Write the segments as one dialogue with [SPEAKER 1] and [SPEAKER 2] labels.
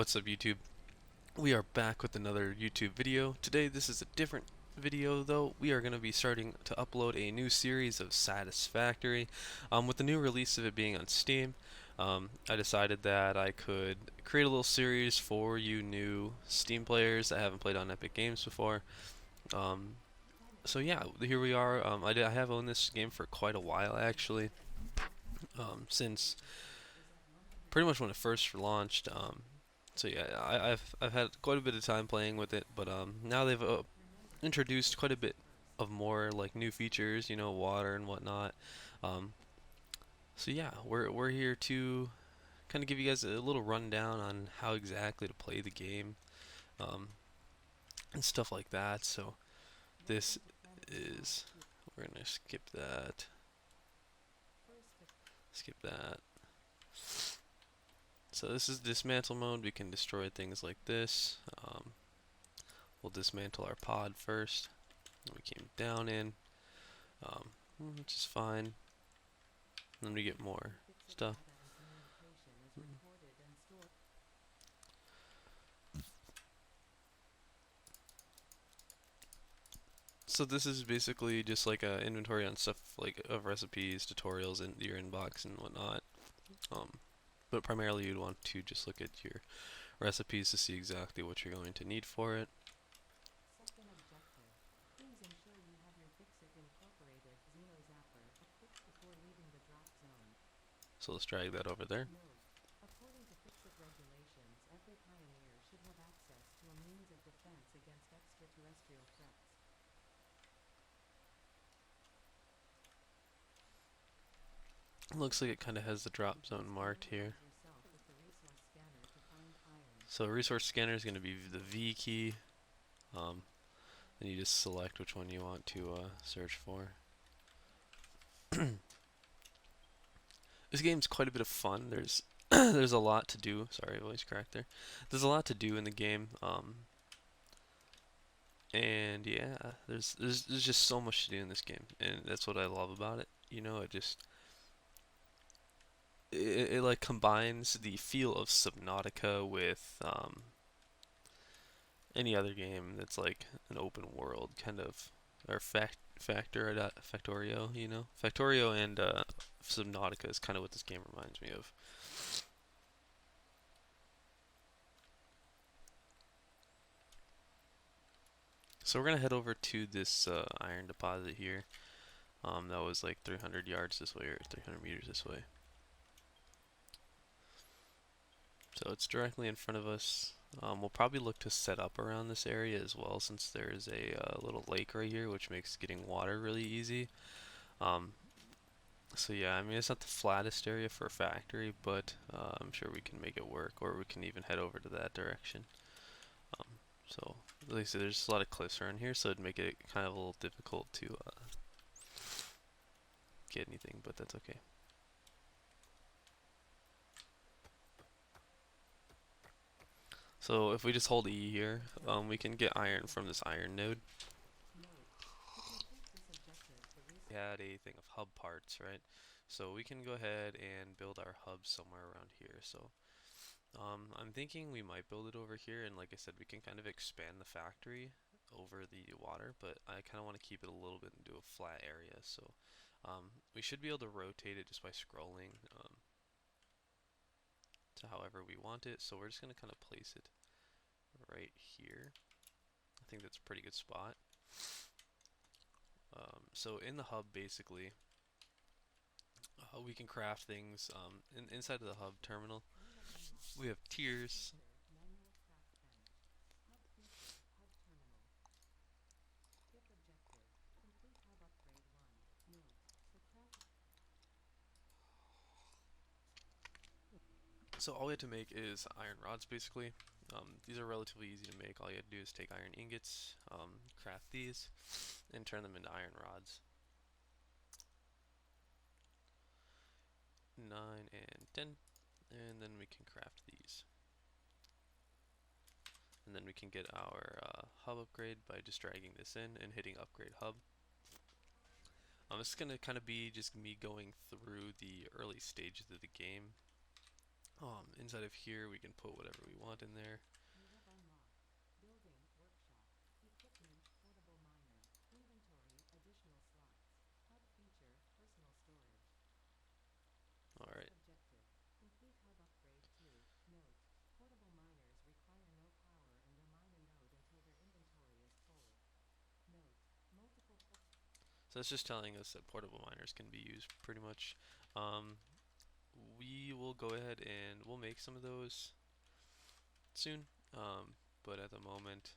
[SPEAKER 1] What's up, YouTube? We are back with another YouTube video. Today this is a different video though. We are going to be starting to upload a new series of Satisfactory. With the new release of it being on Steam, I decided that I could create a little series for you new Steam players that haven't played on Epic Games before. Um, so yeah, here we are. I have owned this game for quite a while actually, since pretty much when it first launched. So yeah, I've had quite a bit of time playing with it, but now they've introduced quite a bit of more like new features, water and whatnot. Um, so yeah, we're here to kind of give you guys a little rundown on how exactly to play the game, um, and stuff like that. So this is we're gonna skip that. So this is dismantle mode. We can destroy things like this. We'll dismantle our pod first. We came down in, um, which is fine. Then we get more stuff. So this is basically just like a inventory on stuff like of recipes, tutorials in your inbox and whatnot. But primarily you'd want to just look at your recipes to see exactly what you're going to need for it. So let's drag that over there. Looks like it kind of has the drop zone marked here. So resource scanner is going to be the V key. Then you just select which one you want to search for. This game's quite a bit of fun. There's there's a lot to do. Sorry, voice crack there. There's a lot to do in the game. And yeah, there's just so much to do in this game, and that's what I love about it. It like combines the feel of Subnautica with any other game that's like an open world kind of, or Factorio, Factorio and Subnautica is kind of what this game reminds me of. So we're gonna head over to this iron deposit here. That was like 300 yards this way or 300 meters this way. So it's directly in front of us. We'll probably look to set up around this area as well, since there is a little lake right here, which makes getting water really easy. Um, so yeah, I mean it's not the flattest area for a factory, but I'm sure we can make it work, or we can even head over to that direction. So like I said, there's a lot of cliffs around here, so it'd make it kind of a little difficult to get anything, but that's okay. So if we just hold E here, we can get iron from this iron node. We had a thing of hub parts, right? So we can go ahead and build our hub somewhere around here. So I'm thinking we might build it over here, and like I said, we can kind of expand the factory over the water, but I kind of want to keep it a little bit into a flat area. So we should be able to rotate it just by scrolling to however we want it. So we're just going to kind of place it right here. I think that's a pretty good spot. So in the hub, basically, we can craft things inside of the hub terminal. We have tiers. So all we have to make is iron rods, basically. These are relatively easy to make. All you have to do is take iron ingots, craft these, and turn them into iron rods. 9 and 10, and then we can craft these. And then we can get our hub upgrade by just dragging this in and hitting upgrade hub. This is going to kind of be just me going through the early stages of the game. Inside of here, we can put whatever we want in there.
[SPEAKER 2] You have unlocked building workshop, equipment, portable miner, inventory, additional slots, hub feature, personal storage.
[SPEAKER 1] All
[SPEAKER 2] Task
[SPEAKER 1] right.
[SPEAKER 2] objective, complete hub upgrade 2. Note, portable miners require no power and will mine a node until their inventory is full. Note, multiple
[SPEAKER 1] So that's just telling us that portable miners can be used pretty much. Um, we will go ahead and we'll make some of those soon. But at the moment,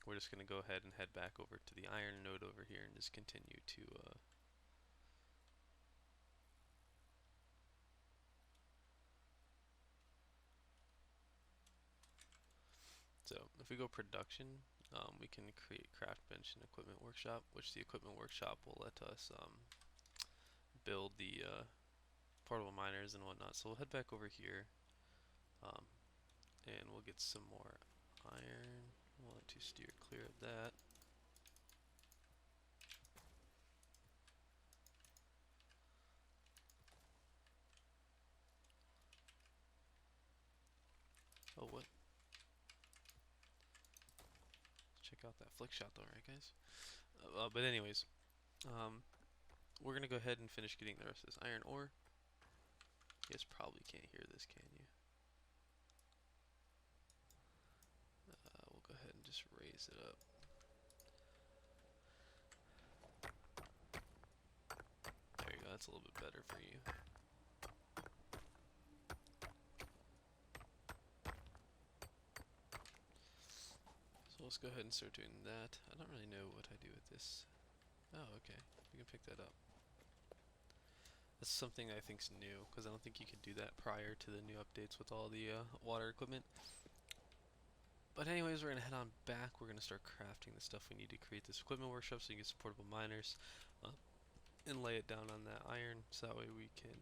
[SPEAKER 1] we're just going to go ahead and head back over to the iron node over here and just continue to so if we go production, we can create craft bench and equipment workshop, which the equipment workshop will let us build the portable miners and whatnot. So we'll head back over here, um, and we'll get some more iron. We'll want to steer clear of that. Oh, what? Check out that flick shot though, right guys? But anyways, um, we're gonna go ahead and finish getting the rest of this iron ore. You guys probably can't hear this, can you? We'll go ahead and just raise it up. There you go, that's a little bit better for you. So let's go ahead and start doing that. I don't really know what I do with this. Oh, okay. We can pick that up. That's something I think's new, because I don't think you could do that prior to the new updates with all the water equipment. But anyways, we're going to head on back. We're going to start crafting the stuff we need to create this equipment workshop so you can get some portable miners and lay it down on that iron so that way we can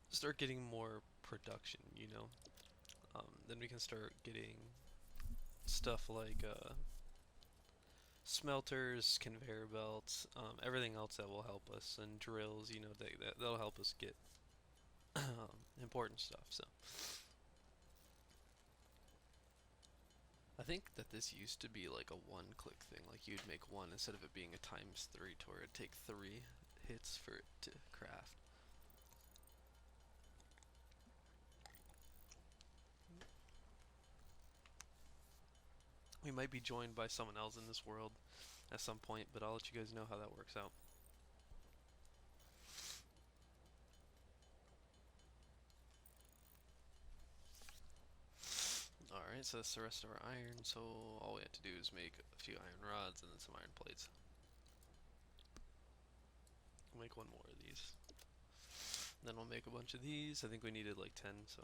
[SPEAKER 1] start getting more production, you know. Then we can start getting stuff like smelters, conveyor belts, everything else that will help us, and drills, you know, that'll help us get important stuff. So I think that this used to be like a one-click thing, like you'd make one instead of it being a ×3 to where it'd take 3 hits for it to craft. We might be joined by someone else in this world at some point, but I'll let you guys know how that works out. Alright, so that's the rest of our iron, so all we have to do is make a few iron rods and then some iron plates. We'll make one more of these. Then we'll make a bunch of these. I think we needed like 10, so.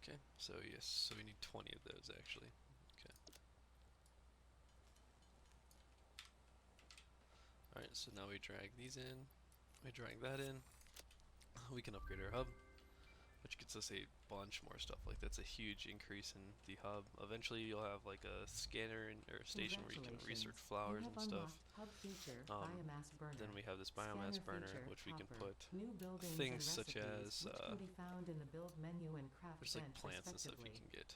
[SPEAKER 1] Okay, so yes, so we need 20 of those actually. Okay. Alright, so now we drag these in. We drag that in. We can upgrade our hub, which gets us a bunch more stuff. Like that's a huge increase in the hub. Eventually you'll have like a scanner or a station where you can research flowers and stuff.
[SPEAKER 2] Hub feature, biomass burner.
[SPEAKER 1] Then we have this biomass burner,
[SPEAKER 2] feature,
[SPEAKER 1] which we can
[SPEAKER 2] hopper,
[SPEAKER 1] put
[SPEAKER 2] new buildings
[SPEAKER 1] things
[SPEAKER 2] and
[SPEAKER 1] such as
[SPEAKER 2] which can be found in the build menu and craft
[SPEAKER 1] there's like
[SPEAKER 2] bench,
[SPEAKER 1] plants and stuff you can get.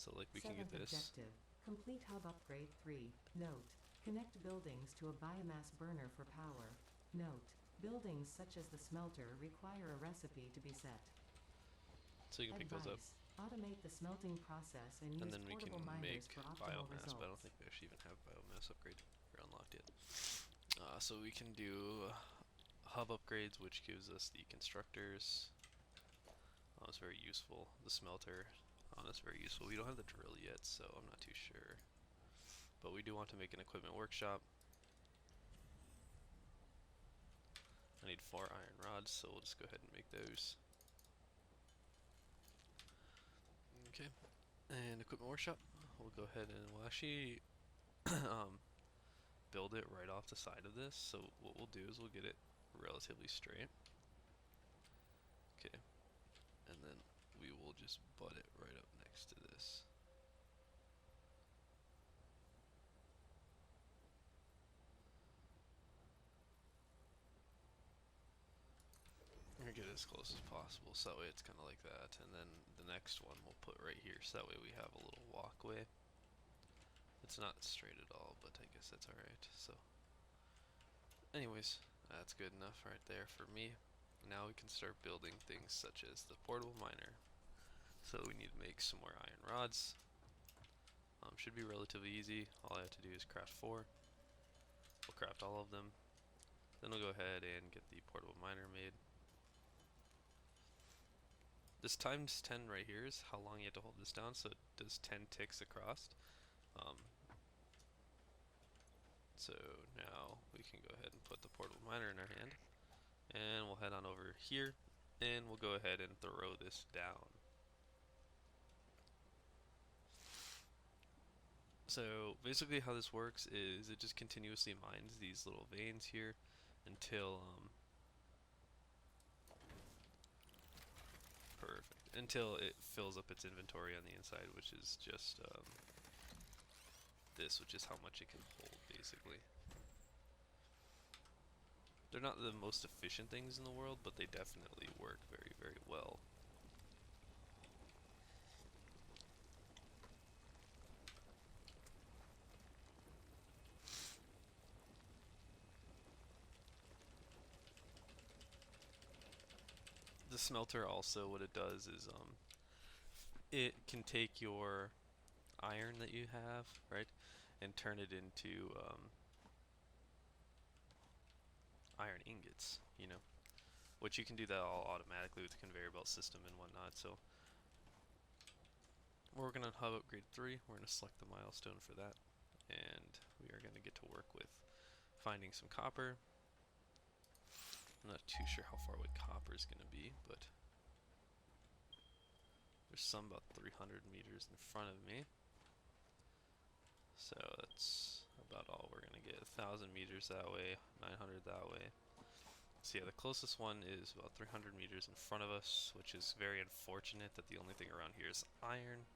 [SPEAKER 1] So like we can
[SPEAKER 2] Seventh
[SPEAKER 1] get this.
[SPEAKER 2] objective, complete hub upgrade 3. Note, connect buildings to a biomass burner for power. Note, buildings such as the smelter require a recipe to be set.
[SPEAKER 1] So you can pick those up.
[SPEAKER 2] Automate the smelting process and use
[SPEAKER 1] then we
[SPEAKER 2] portable
[SPEAKER 1] can
[SPEAKER 2] miners
[SPEAKER 1] make
[SPEAKER 2] for optimal
[SPEAKER 1] biomass,
[SPEAKER 2] results.
[SPEAKER 1] but I don't think we actually even have biomass upgrade here unlocked yet. So we can do hub upgrades, which gives us the constructors. It's very useful. The smelter, that's very useful. We don't have the drill yet, so I'm not too sure. But we do want to make an equipment workshop. I need 4 iron rods, so we'll just go ahead and make those. Okay, and equipment workshop. We'll go ahead and we'll actually build it right off the side of this. So what we'll do is we'll get it relatively straight. Okay, and then we will just butt it right up next to this. as close as possible, so that way it's kind of like that. And then the next one we'll put right here, so that way we have a little walkway. It's not straight at all, but I guess that's alright. So, anyways, that's good enough right there for me. Now we can start building things such as the portable miner. So we need to make some more iron rods. Should be relatively easy. All I have to do is craft 4. We'll craft all of them. Then we'll go ahead and get the portable miner made. This times 10 right here is how long you have to hold this down, so it does 10 ticks across. Um, so now we can go ahead and put the portable miner in our hand, and we'll head on over here, and we'll go ahead and throw this down. So basically how this works is it just continuously mines these little veins here until until it fills up its inventory on the inside, which is just this, which is how much it can hold basically. They're not the most efficient things in the world, but they definitely work very, very well. The smelter also, what it does is it can take your iron that you have, right, and turn it into iron ingots, you know, which you can do that all automatically with the conveyor belt system and whatnot. So we're working on hub upgrade 3. We're going to select the milestone for that, and we are going to get to work with finding some copper. I'm not too sure how far away copper is going to be, but there's some about 300 meters in front of me. So that's about all we're going to get. 1,000 meters that way, 900 that way. So yeah, the closest one is about 300 meters in front of us, which is very unfortunate that the only thing around here is iron.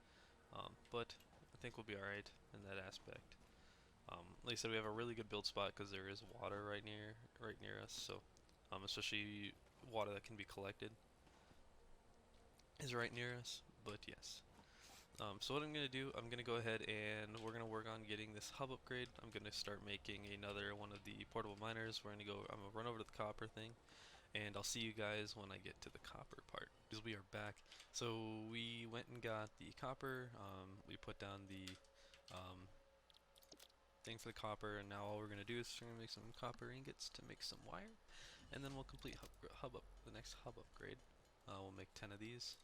[SPEAKER 1] But I think we'll be alright in that aspect. Like I said, we have a really good build spot because there is water right near us. So, especially water that can be collected is right near us. But yes. So what I'm going to do, I'm going to go ahead and we're going to work on getting this hub upgrade. I'm going to start making another one of the portable miners. I'm going to run over to the copper thing, and I'll see you guys when I get to the copper part, because we are back. So we went and got the copper, we put down the thing for the copper, and now all we're going to do is we're going to make some copper ingots to make some wire, and then we'll complete the next hub upgrade. We'll make 10 of these,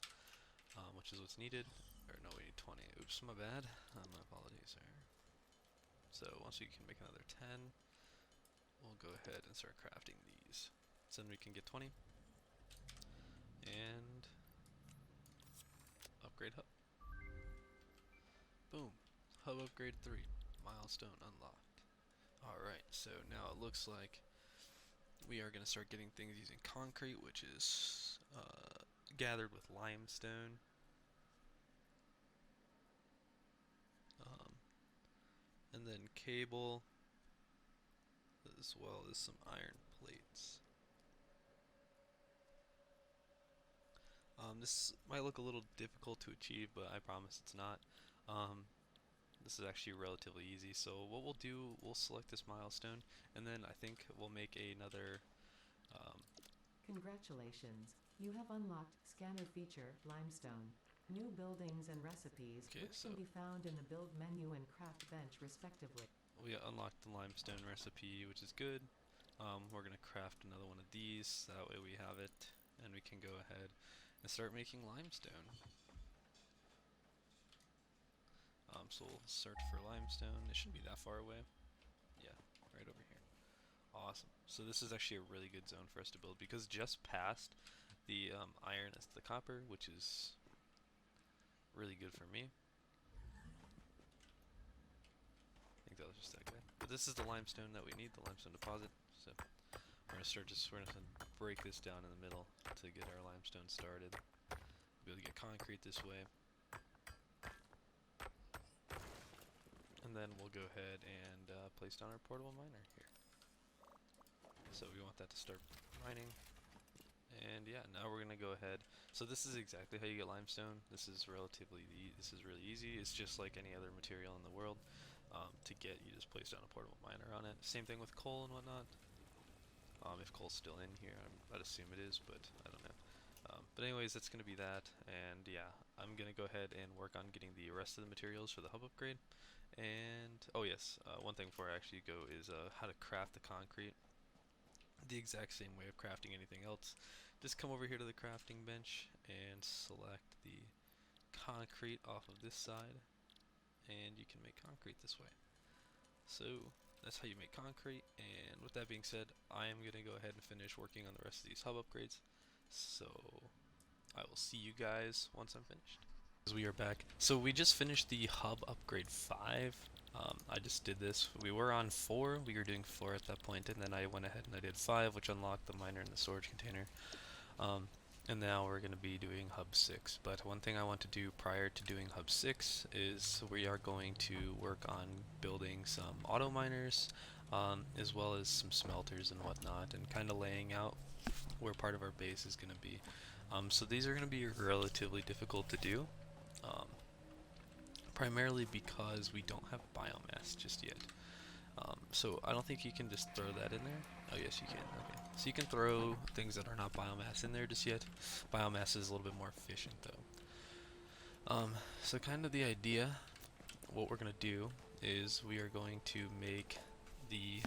[SPEAKER 1] which is what's needed. Or no, we need 20. Oops, my bad. My apologies there. So once we can make another 10, we'll go ahead and start crafting these. So then we can get 20. And upgrade hub. Boom. Hub upgrade 3. Milestone unlocked. Alright, so now it looks like we are going to start getting things using concrete, which is gathered with limestone. And then cable, as well as some iron plates. This might look a little difficult to achieve, but I promise it's not. This is actually relatively easy. So what we'll do, we'll select this milestone, and then I think we'll make another.
[SPEAKER 2] Congratulations, you have unlocked Scanner Feature Limestone. New buildings and recipes,
[SPEAKER 1] Okay,
[SPEAKER 2] which can be found in the build menu and craft bench respectively.
[SPEAKER 1] We unlocked the limestone recipe, which is good. We're going to craft another one of these, that way we have it, and we can go ahead and start making limestone. So we'll search for limestone. It shouldn't be that far away. Yeah, right over here. Awesome. So this is actually a really good zone for us to build, because just past the iron is the copper, which is really good for me. I think that was just that guy. But this is the limestone that we need, the limestone deposit. So we're gonna break this down in the middle to get our limestone started. We'll be able to get concrete this way. And then we'll go ahead and place down our portable miner here. So we want that to start mining. And yeah, now we're gonna go ahead. So this is exactly how you get limestone. This is really easy. It's just like any other material in the world. To get, you just place down a portable miner on it. Same thing with coal and whatnot. If coal's still in here, I'd assume it is, but I don't know. But anyways, that's gonna be that. And yeah, I'm gonna go ahead and work on getting the rest of the materials for the hub upgrade. And oh yes, one thing before I actually go is how to craft the concrete. The exact same way of crafting anything else. Just come over here to the crafting bench and select the concrete off of this side, and you can make concrete this way. So that's how you make concrete. And with that being said, I am going to go ahead and finish working on the rest of these hub upgrades. So I will see you guys once I'm finished. We are back. So we just finished the hub upgrade 5. I just did this. We were on 4. We were doing 4 at that point, and then I went ahead and I did 5, which unlocked the miner and the storage container. Um, and now we're going to be doing hub 6. But one thing I want to do prior to doing hub 6 is we are going to work on building some auto miners, as well as some smelters and whatnot, and kind of laying out where part of our base is going to be. So these are going to be relatively difficult to do. Um, Primarily because we don't have biomass just yet. So I don't think you can just throw that in there. Oh yes you can, okay. So you can throw things that are not biomass in there just yet. Biomass is a little bit more efficient though. So kind of the idea, what we're going to do is we are going to make the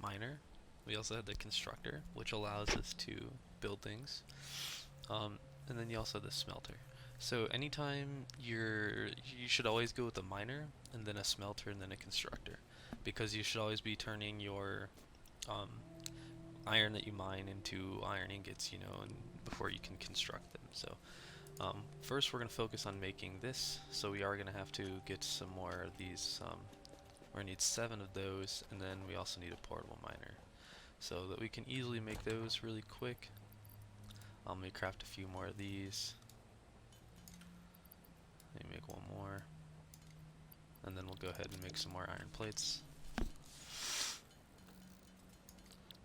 [SPEAKER 1] miner. We also have the constructor, which allows us to build things. And then you also have the smelter. So anytime you should always go with a miner, and then a smelter, and then a constructor, because you should always be turning your iron that you mine into iron ingots, you know, and before you can construct them. So first we're going to focus on making this, so we are going to have to get some more of these. We're going to need 7 of those, and then we also need a portable miner, so that we can easily make those really quick. Let me craft a few more of these. Let me make one more. And then we'll go ahead and make some more iron plates.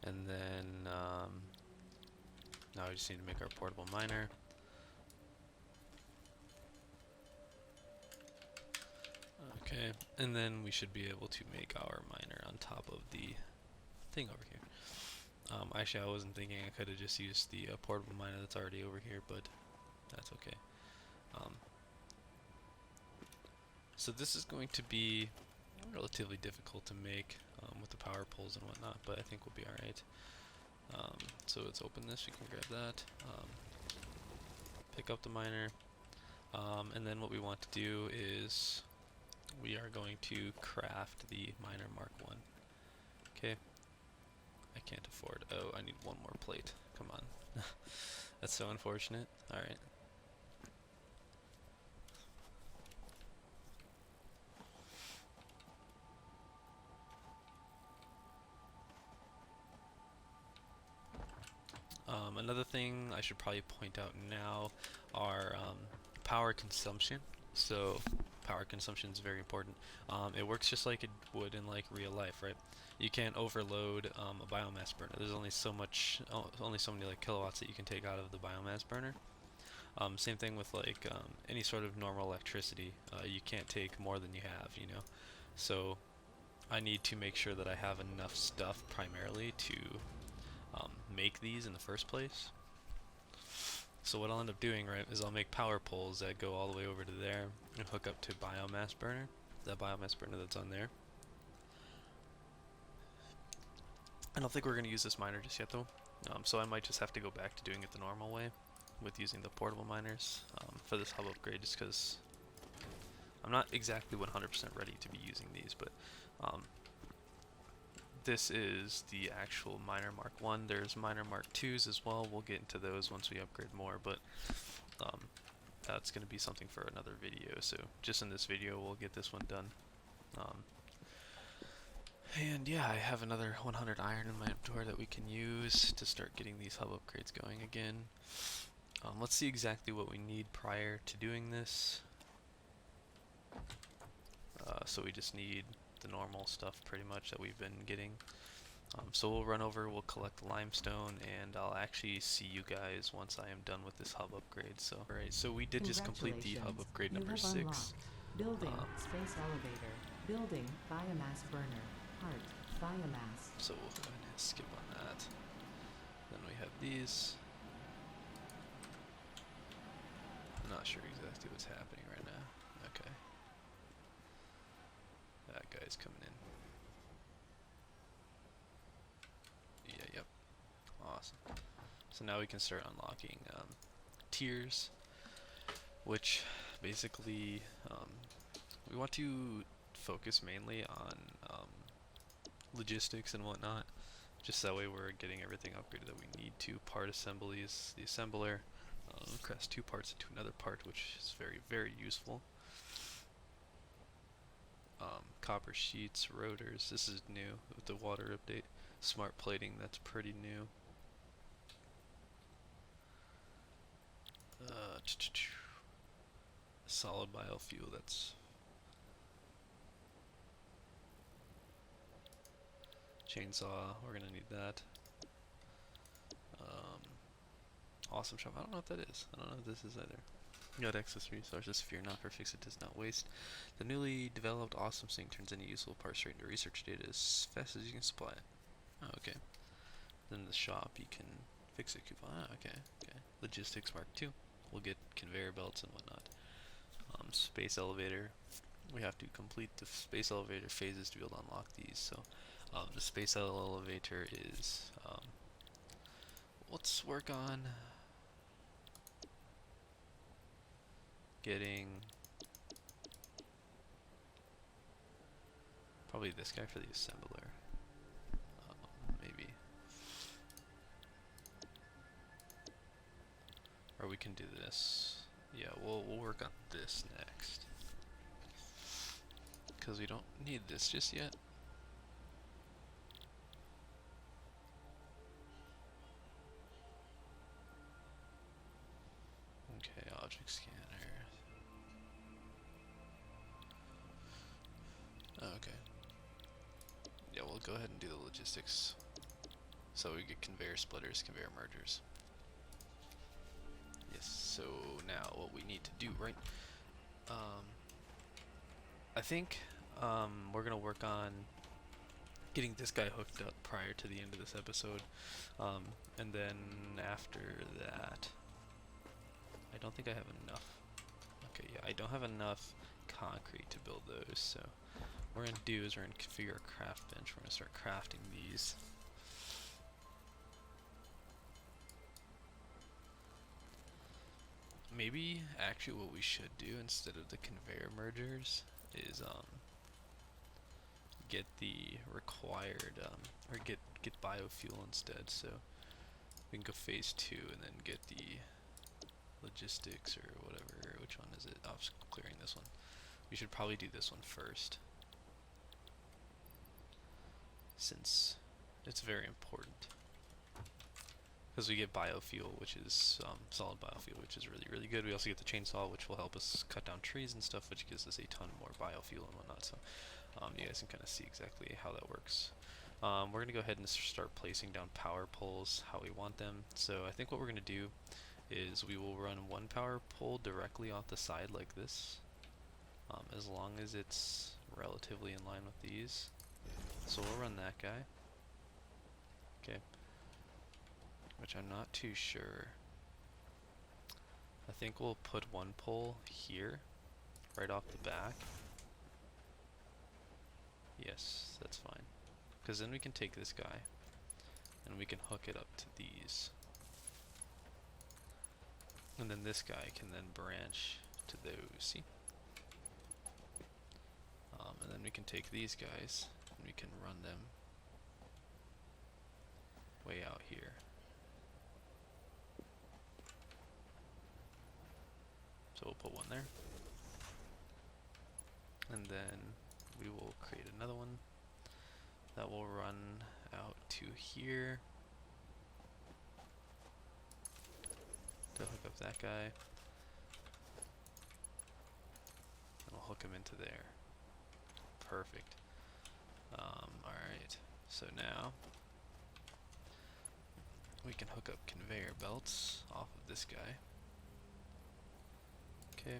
[SPEAKER 1] And then now we just need to make our portable miner. Okay, and then we should be able to make our miner on top of the thing over here. Actually, I wasn't thinking. I could have just used the portable miner that's already over here, but that's okay. So this is going to be relatively difficult to make with the power poles and whatnot, but I think we'll be alright. So let's open this, we can grab that, pick up the miner, and then what we want to do is we are going to craft the miner Mark 1. Okay, I can't afford, oh, I need one more plate, come on. That's so unfortunate. Alright. Another thing I should probably point out now are power consumption. So power consumption is very important. It works just like it would in like real life, right? You can't overload a biomass burner. There's only so many like kilowatts that you can take out of the biomass burner. Same thing with like any sort of normal electricity. You can't take more than you have, you know. So I need to make sure that I have enough stuff primarily to make these in the first place. So what I'll end up doing, right, is I'll make power poles that go all the way over to there and hook up to biomass burner, that biomass burner that's on there. I don't think we're going to use this miner just yet though, so I might just have to go back to doing it the normal way with using the portable miners for this hub upgrade, just because I'm not exactly 100% ready to be using these, but this is the actual miner Mark 1. There's miner Mark 2s as well. We'll get into those once we upgrade more, but that's going to be something for another video. So just in this video, we'll get this one done. And yeah, I have another 100 iron in my inventory that we can use to start getting these hub upgrades going again. Let's see exactly what we need prior to doing this. So we just need the normal stuff pretty much that we've been getting. So we'll run over, we'll collect limestone, and I'll actually see you guys once I am done with this hub upgrade. So, alright, so we did just complete the hub
[SPEAKER 2] Congratulations,
[SPEAKER 1] upgrade
[SPEAKER 2] you
[SPEAKER 1] number
[SPEAKER 2] have
[SPEAKER 1] 6.
[SPEAKER 2] unlocked building
[SPEAKER 1] Um,
[SPEAKER 2] space elevator, building biomass burner, heart, biomass.
[SPEAKER 1] so we'll go ahead and skip on that. Then we have these. I'm not sure exactly what's happening right now. Okay. That guy's coming in. Yeah, yep. Awesome. So now we can start unlocking tiers, which basically we want to focus mainly on logistics and whatnot. Just that way we're getting everything upgraded that we need to. Part assemblies, the assembler, crafts 2 parts into another part, which is very, very useful. Copper sheets, rotors, this is new with the water update. Smart plating, that's pretty new. Solid biofuel, that's chainsaw, we're gonna need that. Awesome shop, I don't know what that is. I don't know what this is either. You got excess resources, fear not, for fix it does not waste. The newly developed awesome sink turns any useful parts straight into research data as fast as you can supply it. Oh, okay. Then in the shop you can fix it coupon. Ah, okay, okay. Logistics Mark 2. We'll get conveyor belts and whatnot. Space elevator. We have to complete the space elevator phases to be able to unlock these. So the space elevator is let's work on getting probably this guy for the assembler. Maybe. Or we can do this. Yeah, we'll work on this next. Because we don't need this just yet. Okay, object scanner. Oh, okay. Yeah, we'll go ahead and do the logistics. So we get conveyor splitters, conveyor mergers. Yes, so now what we need to do, right? I think we're gonna work on getting this guy hooked up prior to the end of this episode. And then after that, I don't think I have enough. Okay, yeah, I don't have enough concrete to build those, so what we're gonna do is we're gonna configure a craft bench. We're gonna start crafting these. Maybe actually what we should do instead of the conveyor mergers is get the required or get biofuel instead. So we can go phase 2 and then get the logistics or whatever. Which one is it? Oh, I'm just clearing this one. We should probably do this one first, since it's very important. Because we get biofuel, which is solid biofuel, which is really, really good. We also get the chainsaw, which will help us cut down trees and stuff, which gives us a ton more biofuel and whatnot. So you guys can kind of see exactly how that works. We're going to go ahead and start placing down power poles how we want them. So I think what we're going to do is we will run one power pole directly off the side like this, as long as it's relatively in line with these. So we'll run that guy. Okay. Which I'm not too sure. I think we'll put one pole here, right off the back. Yes, that's fine. Because then we can take this guy, and we can hook it up to these. And then this guy can then branch to those, see? And then we can take these guys, and we can run them way out here. So we'll put one there. And then we will create another one that will run out to here to hook up that guy. And we'll hook him into there. Perfect. Alright, so now we can hook up conveyor belts off of this guy. Okay.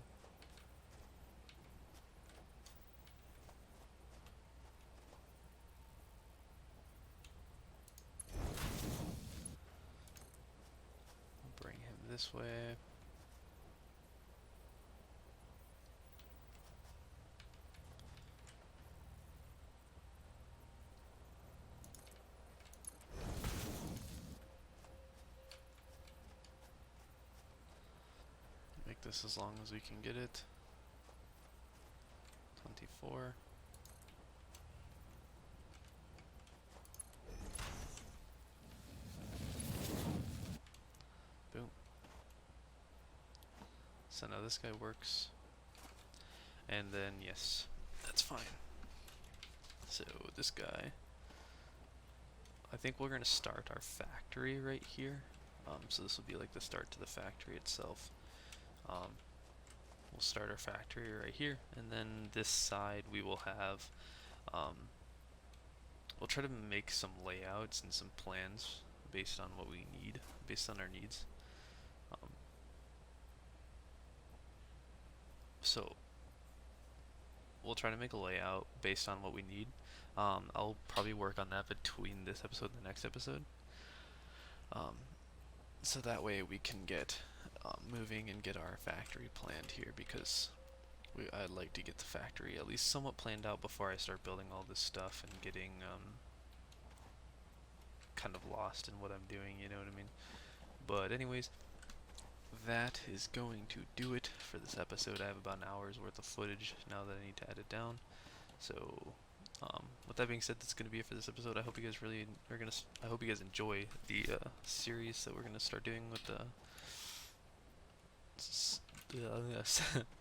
[SPEAKER 1] Bring him this way. Make this as long as we can get it. 24. Boom. So now this guy works. And then, yes, that's fine. So this guy, I think we're going to start our factory right here. So this will be like the start to the factory itself. We'll start our factory right here, and then this side we will have, we'll try to make some layouts and some plans based on what we need, based on our needs. So we'll try to make a layout based on what we need. I'll probably work on that between this episode and the next episode. So that way we can get moving and get our factory planned here, because I'd like to get the factory at least somewhat planned out before I start building all this stuff and getting kind of lost in what I'm doing, you know what I mean? But anyways, that is going to do it for this episode. I have about an hour's worth of footage now that I need to edit down. So with that being said, that's going to be it for this episode. I hope you guys really are gonna. I hope you guys enjoy the series that we're going to start doing with the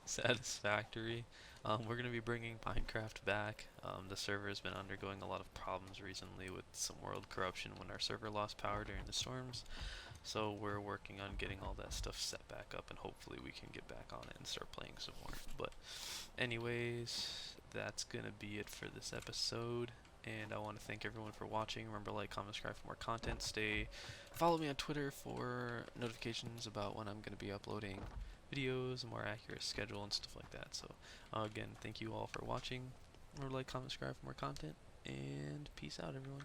[SPEAKER 1] Satisfactory. We're going to be bringing Minecraft back. The server has been undergoing a lot of problems recently with some world corruption when our server lost power during the storms. So we're working on getting all that stuff set back up, and hopefully we can get back on it and start playing some more. But anyways, that's going to be it for this episode. And I want to thank everyone for watching. Remember, like, comment, subscribe for more content. Follow me on Twitter for notifications about when I'm going to be uploading videos, a more accurate schedule, and stuff like that. So again, thank you all for watching. Remember, like, comment, subscribe for more content, and peace out, everyone.